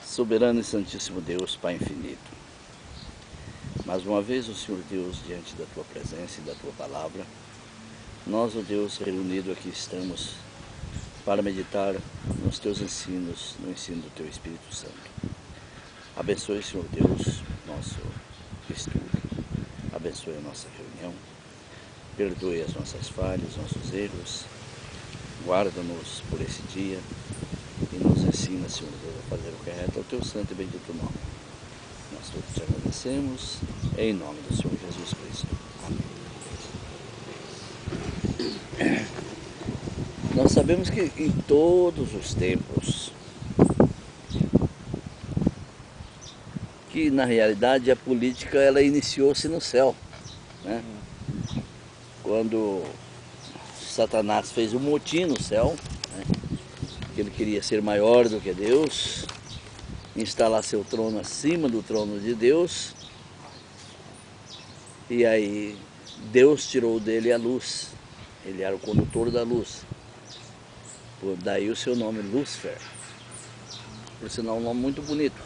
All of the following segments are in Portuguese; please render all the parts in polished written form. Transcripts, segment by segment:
Soberano e Santíssimo Deus, Pai infinito, mais uma vez, o Senhor Deus, diante da Tua presença e da Tua palavra, nós, ó Deus, reunidos aqui estamos para meditar nos Teus ensinos, no ensino do Teu Espírito Santo. Abençoe, Senhor Deus, nosso estudo, abençoe a nossa reunião, perdoe as nossas falhas, nossos erros, guarda-nos por esse dia e nos ensina, Senhor Deus, a fazer o que é reto ao Teu santo e bendito nome. Nós todos te agradecemos, em nome do Senhor Jesus Cristo. Amém. Nós sabemos que em todos os tempos, que na realidade a política ela iniciou-se no céu, né? Quando Satanás fez um motim no céu, né? Que ele queria ser maior do que Deus, instalar seu trono acima do trono de Deus, e aí Deus tirou dele a luz, ele era o condutor da luz, daí o seu nome Lúcifer, por sinal um nome muito bonito,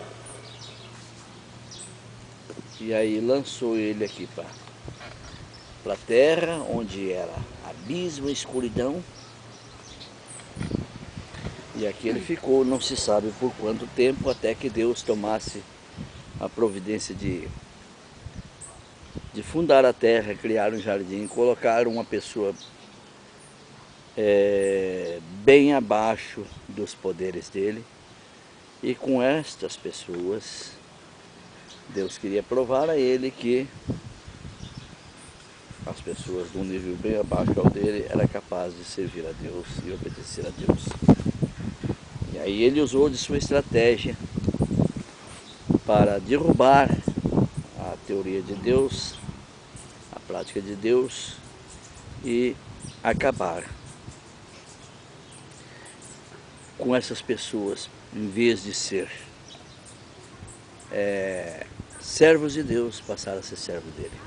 e aí lançou ele aqui para a terra, onde era abismo e escuridão, e aqui ele ficou, não se sabe por quanto tempo, até que Deus tomasse a providência de fundar a terra, criar um jardim, colocar uma pessoa bem abaixo dos poderes dele, e com estas pessoas Deus queria provar a ele que as pessoas de um nível bem abaixo ao dele era capaz de servir a Deus e obedecer a Deus. E aí ele usou de sua estratégia para derrubar a teoria de Deus, a prática de Deus, e acabar com essas pessoas, em vez de ser servos de Deus, passaram a ser servos dele.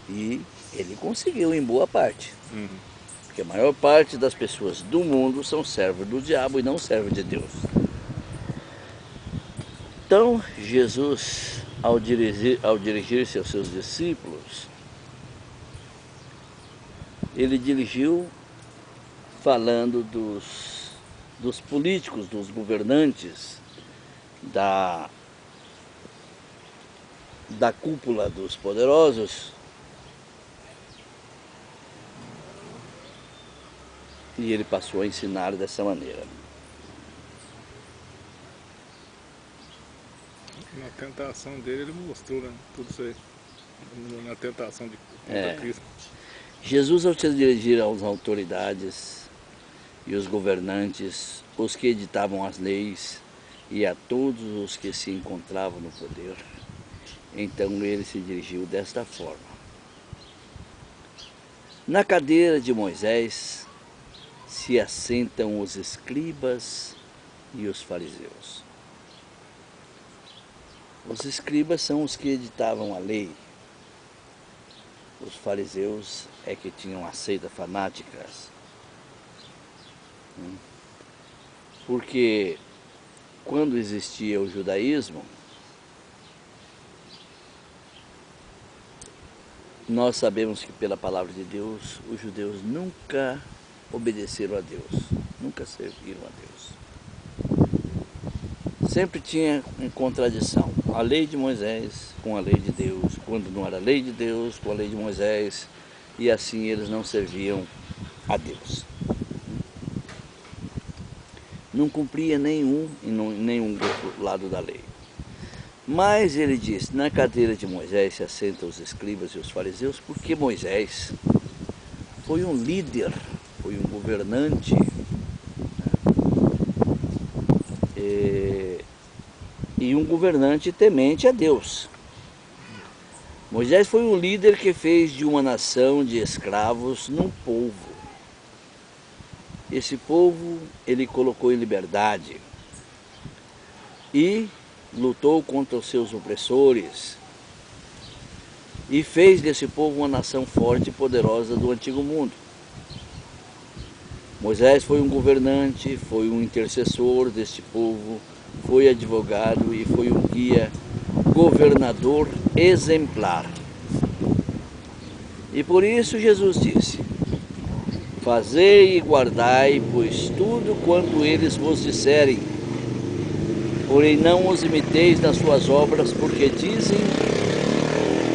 E ele conseguiu em boa parte. Porque a maior parte das pessoas do mundo são servos do diabo e não servos de Deus. Então, Jesus, ao dirigir-se aos seus discípulos, ele dirigiu falando dos políticos, dos governantes, da cúpula dos poderosos, e ele passou a ensinar dessa maneira. Na tentação dele, ele mostrou, né, tudo isso aí, na tentação de contra Cristo. Jesus, ao se dirigir às autoridades e os governantes, os que editavam as leis e a todos os que se encontravam no poder, então ele se dirigiu desta forma: na cadeira de Moisés se assentam os escribas e os fariseus. Os escribas são os que editavam a lei. Os fariseus é que tinham a seita fanáticas. Porque quando existia o judaísmo, nós sabemos que pela palavra de Deus, os judeus nunca obedeceram a Deus, nunca serviram a Deus. Sempre tinha em contradição a lei de Moisés com a lei de Deus, quando não era a lei de Deus com a lei de Moisés, e assim eles não serviam a Deus. Não cumpria nenhum outro lado da lei. Mas ele diz, na cadeira de Moisés se assentam os escribas e os fariseus, porque Moisés foi um líder, foi um governante, e um governante temente a Deus. Moisés foi um líder que fez de uma nação de escravos num povo. Esse povo ele colocou em liberdade e lutou contra os seus opressores e fez desse povo uma nação forte e poderosa do antigo mundo. Moisés foi um governante, foi um intercessor deste povo, foi advogado e foi um guia, governador exemplar. E por isso Jesus disse: fazei e guardai, pois tudo quanto eles vos disserem, porém não os imiteis nas suas obras, porque dizem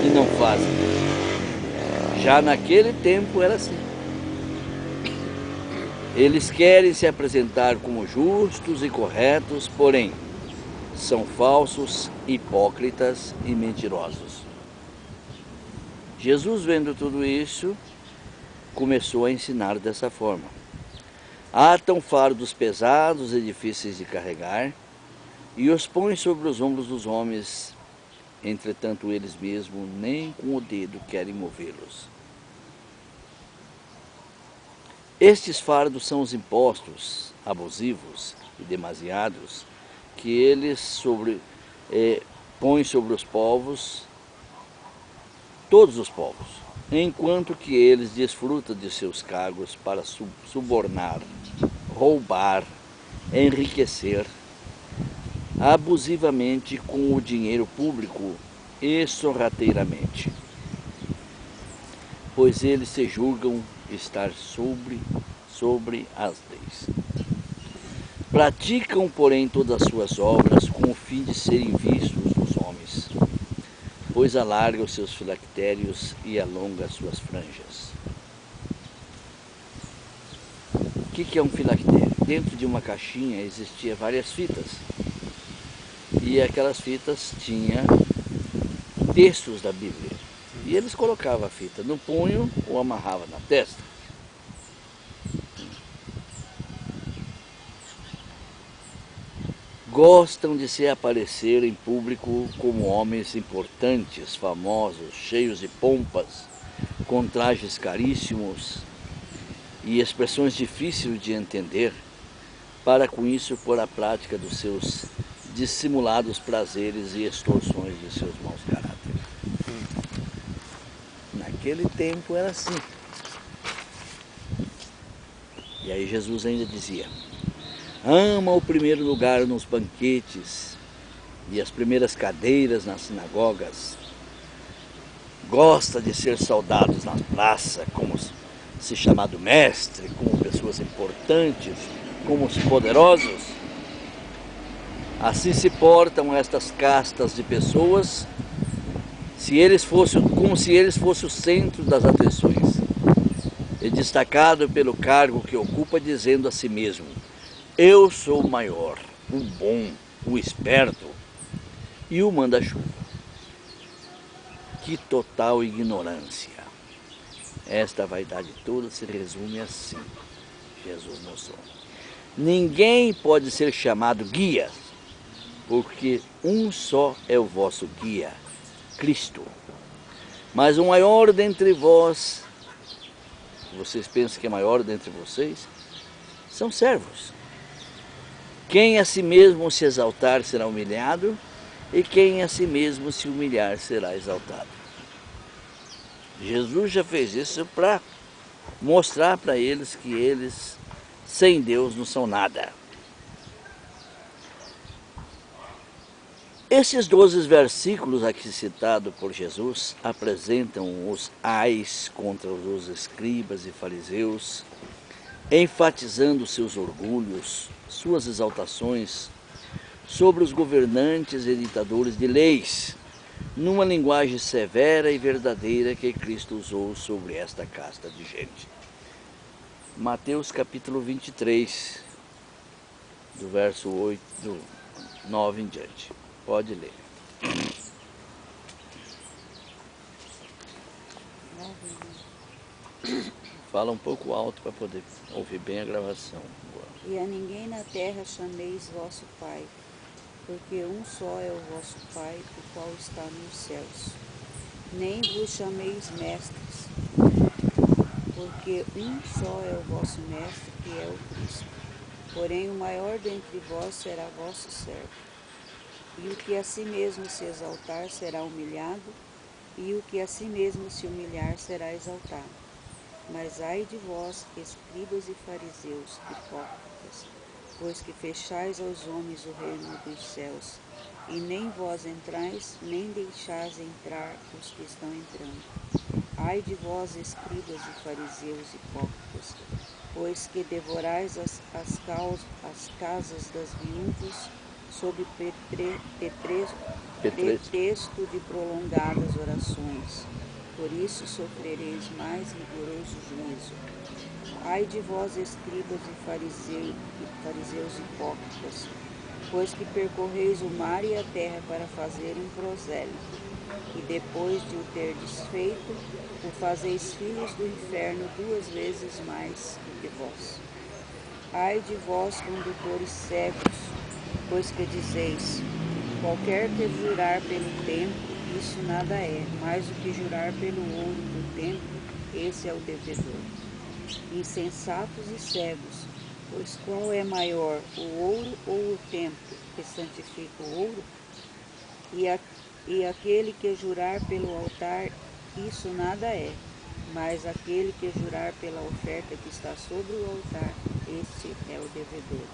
e não fazem. Já naquele tempo era assim. Eles querem se apresentar como justos e corretos, porém são falsos, hipócritas e mentirosos. Jesus, vendo tudo isso, começou a ensinar dessa forma. Atam fardos pesados e difíceis de carregar e os põem sobre os ombros dos homens, entretanto eles mesmos nem com o dedo querem movê-los. Estes fardos são os impostos abusivos e demasiados que eles põem sobre os povos, todos os povos, enquanto que eles desfrutam de seus cargos para subornar, roubar, enriquecer abusivamente com o dinheiro público e sorrateiramente, pois eles se julgam estar sobre as leis. Praticam, porém, todas as suas obras com o fim de serem vistos dos homens, pois alarga os seus filactérios e alonga as suas franjas. O que é um filactério? Dentro de uma caixinha existia várias fitas, e aquelas fitas tinham textos da Bíblia, e eles colocavam a fita no punho ou amarravam na testa. Gostam de se aparecer em público como homens importantes, famosos, cheios de pompas, com trajes caríssimos e expressões difíceis de entender, para com isso pôr à prática dos seus dissimulados prazeres e extorsões de seus maus caráteres. Naquele tempo era assim. E aí Jesus ainda dizia: ama o primeiro lugar nos banquetes e as primeiras cadeiras nas sinagogas. Gosta de ser saudados na praça, como se chamado mestre, como pessoas importantes, como os poderosos. Assim se portam estas castas de pessoas, como se eles fossem o centro das atenções, e destacado pelo cargo que ocupa, dizendo a si mesmo: eu sou o maior, o bom, o esperto e o manda-chuva. Que total ignorância! Esta vaidade toda se resume assim, Jesus mostrou. Ninguém pode ser chamado guia, porque um só é o vosso guia, Cristo. Mas o maior dentre vós, vocês pensam que é maior dentre vocês? São servos. Quem a si mesmo se exaltar será humilhado, e quem a si mesmo se humilhar será exaltado. Jesus já fez isso para mostrar para eles que eles, sem Deus, não são nada. Esses 12 versículos aqui citados por Jesus apresentam os ais contra os escribas e fariseus, enfatizando seus orgulhos, suas exaltações sobre os governantes e ditadores de leis, numa linguagem severa e verdadeira que Cristo usou sobre esta casta de gente. Mateus capítulo 23, do verso 8, do 9 em diante. Pode ler. Fala um pouco alto para poder ouvir bem a gravação. E a ninguém na terra chameis vosso Pai, porque um só é o vosso Pai, o qual está nos céus. Nem vos chameis mestres, porque um só é o vosso mestre, que é o Cristo. Porém, o maior dentre vós será vosso servo. E o que a si mesmo se exaltar será humilhado, e o que a si mesmo se humilhar será exaltado. Mas ai de vós, escribas e fariseus, hipócritas, pois que fechais aos homens o reino dos céus, e nem vós entrais, nem deixais entrar os que estão entrando. Ai de vós, escribas e fariseus, hipócritas, pois que devorais as casas das viúvas sob pretexto de prolongadas orações. Por isso sofrereis mais rigoroso juízo. Ai de vós, escribas e fariseus hipócritas, pois que percorreis o mar e a terra para fazerem prosélito, e depois de o terdes feito, o fazeis filhos do inferno 2 vezes mais do que vós. Ai de vós, condutores cegos, pois que dizeis: qualquer que jurar pelo templo, isso nada é, mais do que jurar pelo ouro do templo, esse é o devedor. Insensatos e cegos, pois qual é maior, o ouro ou o templo que santifica o ouro? E aquele que jurar pelo altar, isso nada é, mas aquele que jurar pela oferta que está sobre o altar, este é o devedor.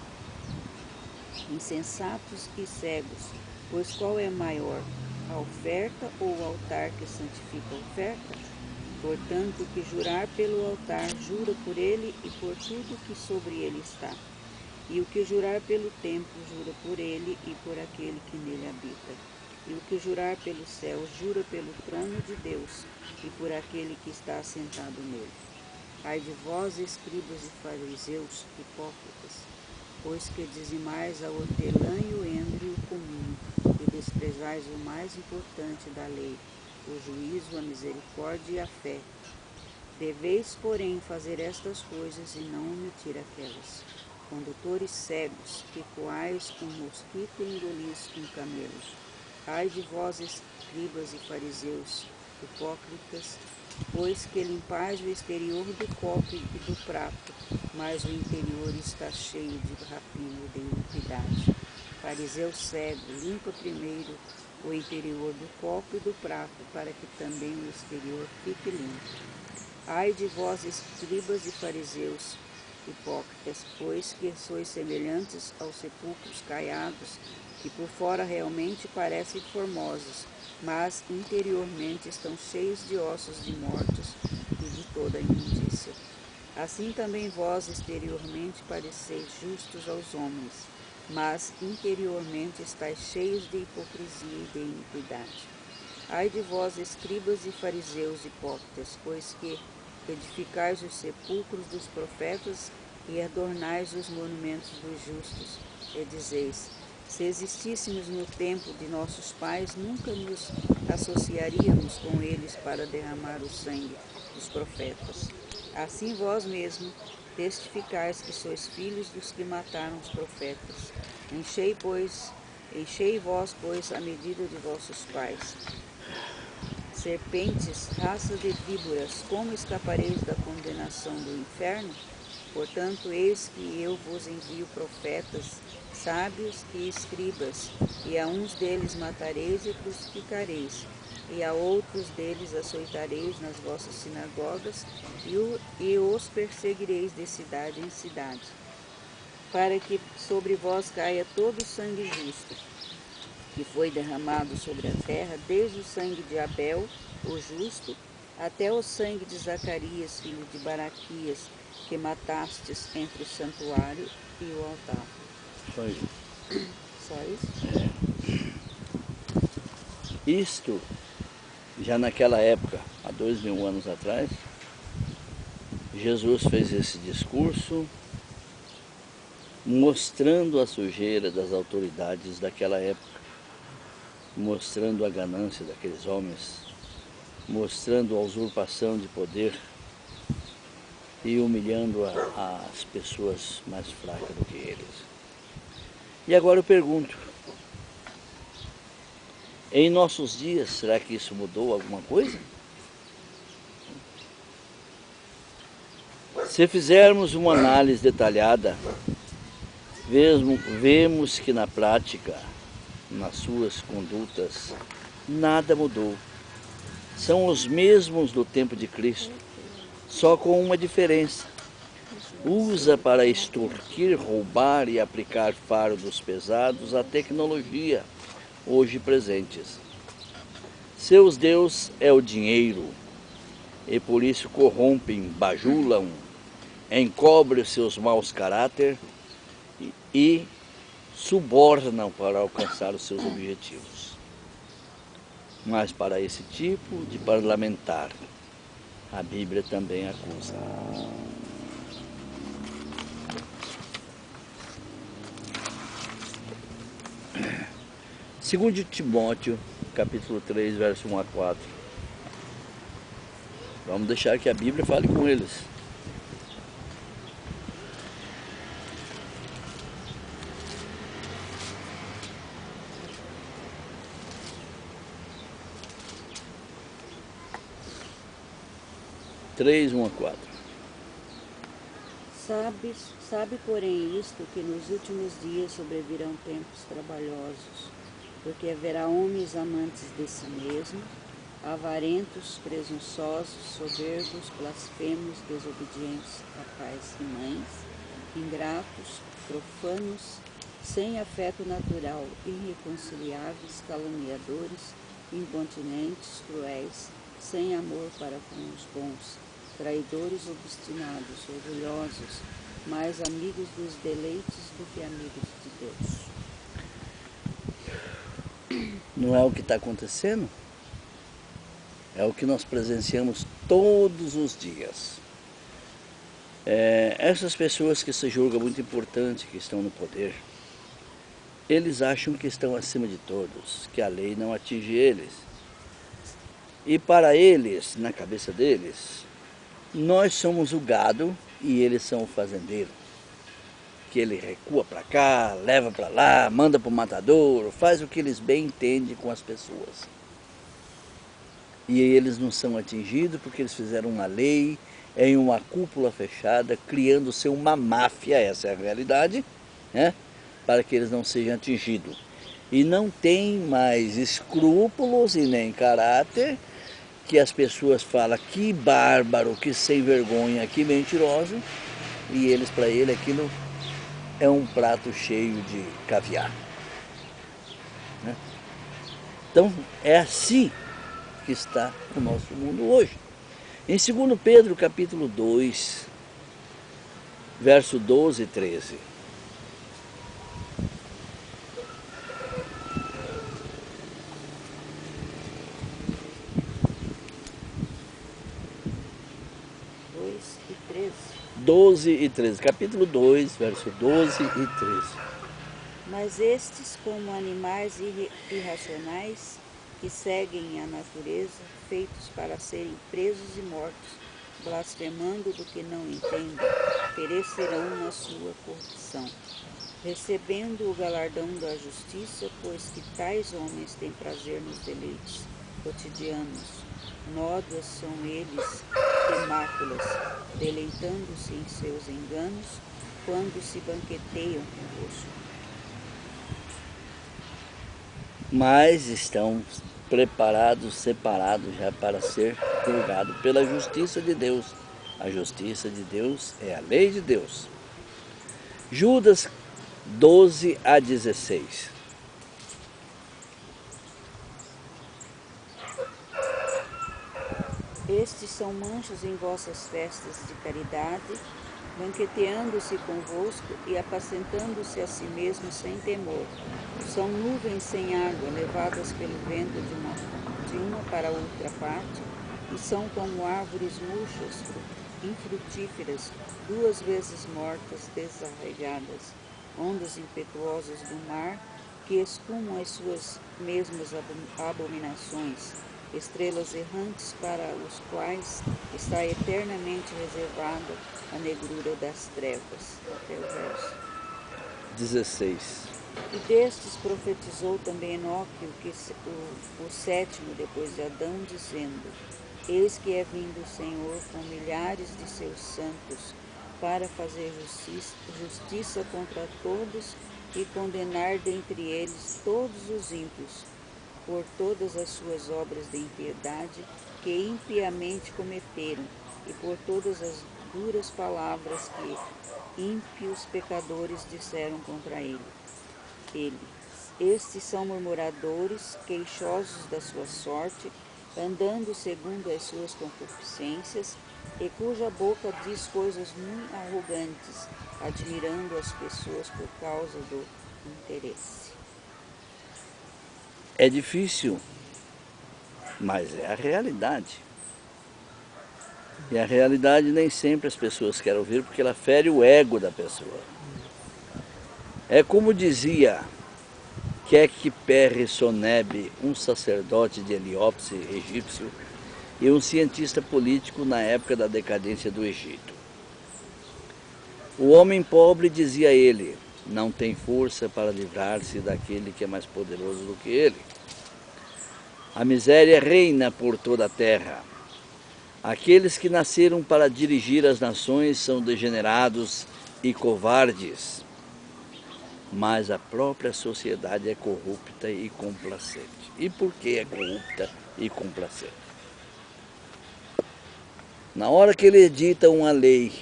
Insensatos e cegos, pois qual é maior, a oferta ou o altar que santifica a oferta? Portanto, o que jurar pelo altar, jura por ele e por tudo que sobre ele está. E o que jurar pelo templo, jura por ele e por aquele que nele habita. E o que jurar pelo céu, jura pelo trono de Deus e por aquele que está assentado nele. Ai de vós, escribas e fariseus, hipócritas, pois que dizimais a hortelã e o endro e o cominho, e desprezais o mais importante da lei, o juízo, a misericórdia e a fé. Deveis, porém, fazer estas coisas e não omitir aquelas. Condutores cegos, que coais com mosquito e engolis com camelo. Ai de vós, escribas e fariseus, hipócritas, pois que limpais o exterior do copo e do prato, mas o interior está cheio de rapina e de iniquidade. Fariseu cego, limpa primeiro o interior do copo e do prato, para que também o exterior fique limpo. Ai de vós, escribas e fariseus, hipócritas, pois que sois semelhantes aos sepulcros caiados, que por fora realmente parecem formosos, mas interiormente estão cheios de ossos de mortos e de toda a imundícia. Assim também vós exteriormente pareceis justos aos homens, mas interiormente estáis cheios de hipocrisia e de iniquidade. Ai de vós, escribas e fariseus hipócritas, pois que edificais os sepulcros dos profetas e adornais os monumentos dos justos, e dizeis: se existíssemos no tempo de nossos pais, nunca nos associaríamos com eles para derramar o sangue dos profetas. Assim vós mesmo testificais que sois filhos dos que mataram os profetas. Enchei vós, pois, a medida de vossos pais. Serpentes, raça de víboras, como escapareis da condenação do inferno? Portanto, eis que eu vos envio profetas, sábios e escribas, e a uns deles matareis e crucificareis, e a outros deles açoitareis nas vossas sinagogas, e os perseguireis de cidade em cidade, para que sobre vós caia todo o sangue justo, que foi derramado sobre a terra, desde o sangue de Abel, o justo, até o sangue de Zacarias, filho de Baraquias, que matastes entre o santuário e o altar. Só isso. Só isso? Isto, já naquela época, há 2000 anos atrás, Jesus fez esse discurso mostrando a sujeira das autoridades daquela época, mostrando a ganância daqueles homens, mostrando a usurpação de poder e humilhando as pessoas mais fracas do que eles. E agora eu pergunto, em nossos dias, será que isso mudou alguma coisa? Se fizermos uma análise detalhada, vemos que na prática, nas suas condutas, nada mudou. São os mesmos do tempo de Cristo, só com uma diferença. Usa para extorquir, roubar e aplicar fardos pesados à tecnologia hoje presentes. Seus deus é o dinheiro, e por isso corrompem, bajulam, encobrem seus maus caráter e subornam para alcançar os seus objetivos. Mas para esse tipo de parlamentar, a Bíblia também acusa. Segundo Timóteo, capítulo 3, verso 1 a 4. Vamos deixar que a Bíblia fale com eles. Três, 1 a 4. Sabe, porém, isto, que nos últimos dias sobrevirão tempos trabalhosos, porque haverá homens amantes de si mesmo, avarentos, presunçosos, soberbos, blasfemos, desobedientes a pais e mães, ingratos, profanos, sem afeto natural, irreconciliáveis, caluniadores, incontinentes, cruéis, sem amor para com os bons, traidores, obstinados, orgulhosos, mais amigos dos deleites do que amigos de Deus. Não é o que está acontecendo? É o que nós presenciamos todos os dias. Essas pessoas que se julgam muito importantes, que estão no poder, eles acham que estão acima de todos, que a lei não atinge eles. E para eles, na cabeça deles, nós somos o gado e eles são o fazendeiro. Que ele recua para cá, leva para lá, manda para o matadouro, faz o que eles bem entendem com as pessoas. E eles não são atingidos porque eles fizeram uma lei em uma cúpula fechada, criando-se uma máfia, essa é a realidade, né? Para que eles não sejam atingidos. E não tem mais escrúpulos e nem caráter, que as pessoas falam que bárbaro, que sem vergonha, que mentiroso, e eles, para ele, aquilo é um prato cheio de caviar. Né? Então, é assim que está o nosso mundo hoje. Em 2 Pedro, capítulo 2, verso 12 e 13. E 13. 12 e 13, capítulo 2, verso 12 e 13. Mas estes, como animais irracionais, que seguem a natureza, feitos para serem presos e mortos, blasfemando do que não entendem, perecerão na sua corrupção, recebendo o galardão da justiça, pois que tais homens têm prazer nos deleites cotidianos. Nódoas são eles e máculas, deleitando-se em seus enganos, quando se banqueteiam convosco. Mas estão preparados, separados já para ser julgados pela justiça de Deus. A justiça de Deus é a lei de Deus. Judas 12 a 16. Estes são manchas em vossas festas de caridade, banqueteando-se convosco e apacentando-se a si mesmos sem temor. São nuvens sem água, levadas pelo vento de uma para outra parte, e são como árvores murchas, infrutíferas, 2 vezes mortas, desarraigadas, ondas impetuosas do mar, que escumam as suas mesmas abominações, estrelas errantes para os quais está eternamente reservada a negrura das trevas. Até o verso 16. E destes profetizou também Enoque, o sétimo depois de Adão, dizendo: Eis que é vindo o Senhor com milhares de seus santos, para fazer justiça contra todos e condenar dentre eles todos os ímpios, por todas as suas obras de impiedade que impiamente cometeram, e por todas as duras palavras que ímpios pecadores disseram contra ele. Estes são murmuradores, queixosos da sua sorte, andando segundo as suas concupiscências, e cuja boca diz coisas muito arrogantes, admirando as pessoas por causa do interesse. É difícil, mas é a realidade. E a realidade nem sempre as pessoas querem ouvir, porque ela fere o ego da pessoa. É como dizia Kekperre-Soneb, um sacerdote de Heliópolis egípcio e um cientista político na época da decadência do Egito. O homem pobre, dizia ele, não tem força para livrar-se daquele que é mais poderoso do que ele. A miséria reina por toda a terra. Aqueles que nasceram para dirigir as nações são degenerados e covardes. Mas a própria sociedade é corrupta e complacente. E por que é corrupta e complacente? Na hora que ele edita uma lei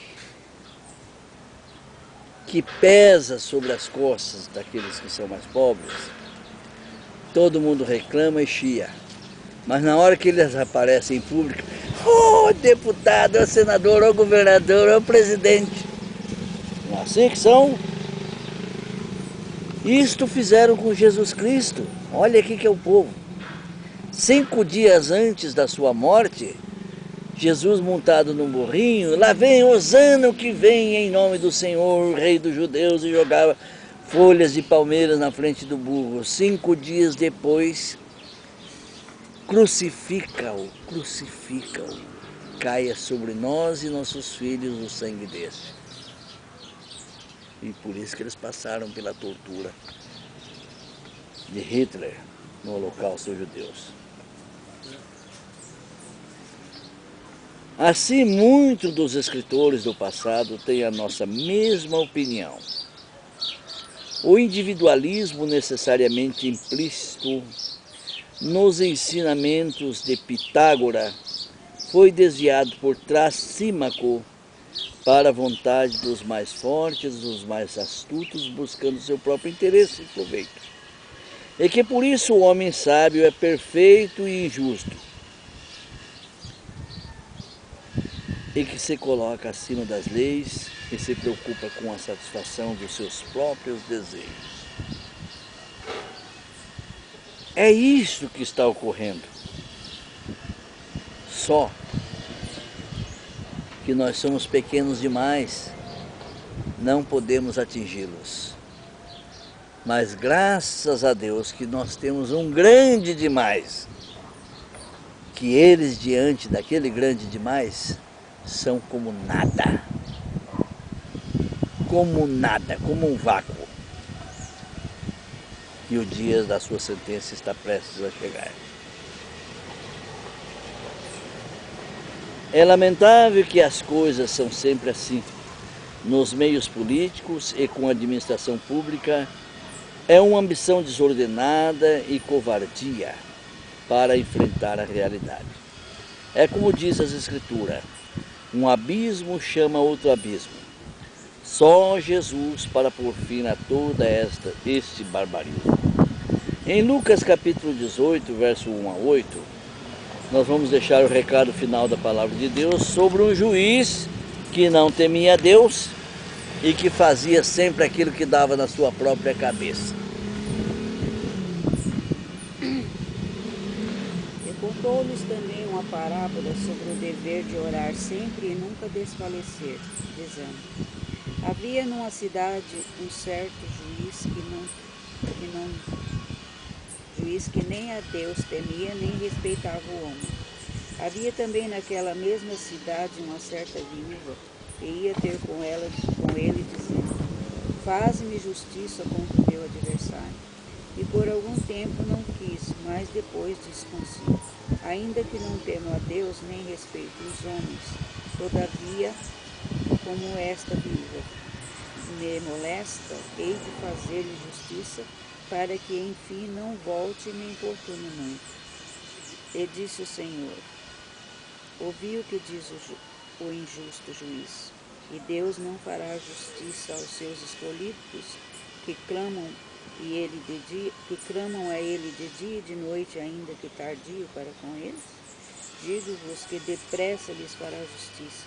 que pesa sobre as costas daqueles que são mais pobres, todo mundo reclama e chia. Mas na hora que eles aparecem em público, deputado, senador, governador, presidente. Não é assim que são? Isto fizeram com Jesus Cristo. Olha aqui que é o povo. 5 dias antes da sua morte, Jesus montado num burrinho, lá vem Hosana que vem em nome do Senhor, Rei dos Judeus, e jogava folhas de palmeiras na frente do burro. 5 dias depois, crucifica-o, caia sobre nós e nossos filhos o sangue deste. E por isso que eles passaram pela tortura de Hitler no Holocausto dos judeus. Assim, muitos dos escritores do passado têm a nossa mesma opinião. O individualismo necessariamente implícito nos ensinamentos de Pitágora foi desviado por Trasímaco para a vontade dos mais fortes, dos mais astutos, buscando seu próprio interesse e proveito. E que por isso o homem sábio é perfeito e injusto, e que se coloca acima das leis e se preocupa com a satisfação dos seus próprios desejos. É isso que está ocorrendo. Só que nós somos pequenos demais, não podemos atingi-los. Mas graças a Deus que nós temos um grande demais, que eles diante daquele grande demais são como nada, como um vácuo. E o dia da sua sentença está prestes a chegar. É lamentável que as coisas são sempre assim. Nos meios políticos e com a administração pública, é uma ambição desordenada e covardia para enfrentar a realidade. É como diz as Escrituras, um abismo chama outro abismo. Só Jesus para pôr fim a toda este barbarismo. Em Lucas capítulo 18, verso 1 a 8, nós vamos deixar o recado final da palavra de Deus sobre um juiz que não temia Deus e que fazia sempre aquilo que dava na sua própria cabeça. E contou-lhes também uma parábola sobre o dever de orar sempre e nunca desfalecer, dizendo: havia numa cidade um certo juiz que nem a Deus temia nem respeitava o homem. Havia também naquela mesma cidade uma certa viúva que ia ter com ele dizendo: faze-me justiça contra o teu adversário. E por algum tempo não quis, mas depois disse consigo: ainda que não temo a Deus nem respeito os homens, todavia, como esta viúva me molesta, hei de fazer-lhe justiça, para que enfim não volte e me importune muito. E disse o Senhor: ouvi o que diz o injusto juiz. E Deus não fará justiça aos seus escolhidos que clamam a Ele de dia e de noite, ainda que tardio para com eles? Digo-vos que depressa lhes fará justiça.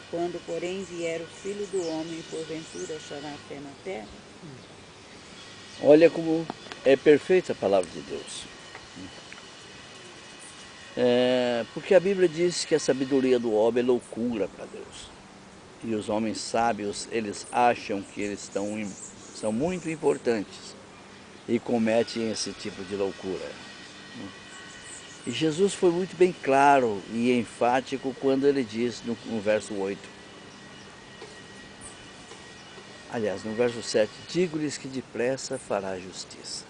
Quando, porém, vier o Filho do Homem, porventura achará fé na terra? Olha como é perfeita a palavra de Deus. Porque a Bíblia diz que a sabedoria do homem é loucura para Deus. E os homens sábios, eles acham que eles são muito importantes e cometem esse tipo de loucura. E Jesus foi muito bem claro e enfático quando ele diz no verso 8. Aliás, no verso 7, digo-lhes que depressa fará justiça.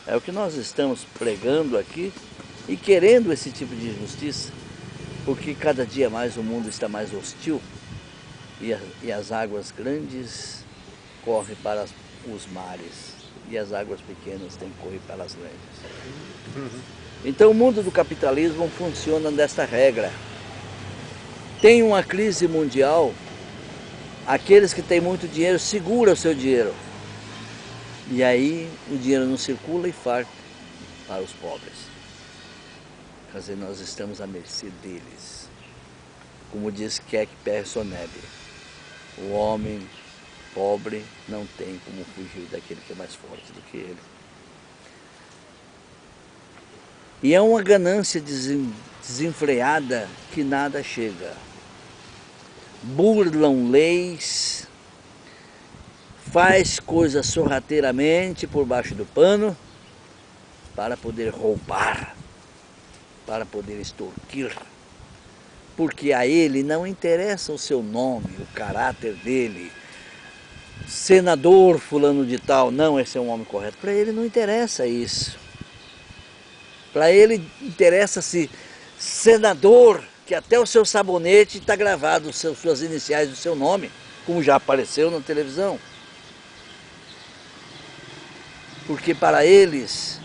É o que nós estamos pregando aqui e querendo esse tipo de justiça, porque cada dia mais o mundo está mais hostil e as águas grandes correm para os mares e as águas pequenas têm que correr para as grandes. Então o mundo do capitalismo funciona desta regra. Tem uma crise mundial, aqueles que têm muito dinheiro seguram o seu dinheiro. E aí o dinheiro não circula e farta para os pobres. Quer dizer, nós estamos à mercê deles. Como diz Keck Personneb, o homem pobre não tem como fugir daquele que é mais forte do que ele. E é uma ganância desenfreada que nada chega. Burlam leis, faz coisas sorrateiramente por baixo do pano para poder roubar, para poder extorquir. Porque a ele não interessa o seu nome, o caráter dele. Senador fulano de tal, não, esse é um homem correto. Para ele não interessa isso. Para ele interessa-se senador, que até o seu sabonete está gravado, suas iniciais do seu nome, como já apareceu na televisão. Porque para eles,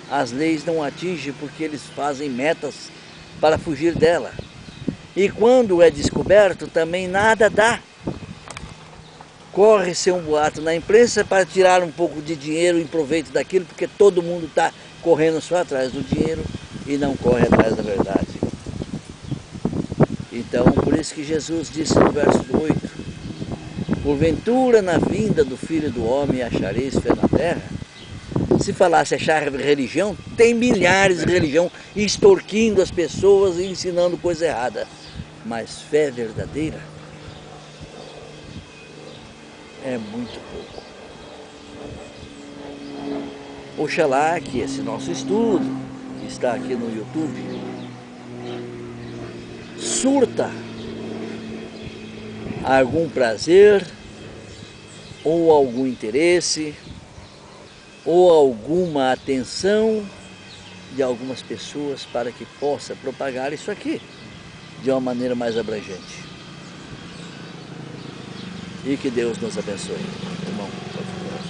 as leis não atingem porque eles fazem metas para fugir dela. E quando é descoberto, também nada dá. Corre-se um boato na imprensa para tirar um pouco de dinheiro em proveito daquilo, porque todo mundo está correndo só atrás do dinheiro e não corre atrás da verdade. Então, por isso que Jesus disse no verso 8, porventura na vinda do Filho do Homem achareis fé na terra? Se falasse achar religião, tem milhares de religião extorquindo as pessoas e ensinando coisa errada. Mas fé verdadeira é muito pouco. Oxalá que esse nosso estudo, que está aqui no YouTube, surta algum prazer, ou algum interesse, ou alguma atenção de algumas pessoas para que possa propagar isso aqui de uma maneira mais abrangente. E que Deus nos abençoe. Irmão, pode falar.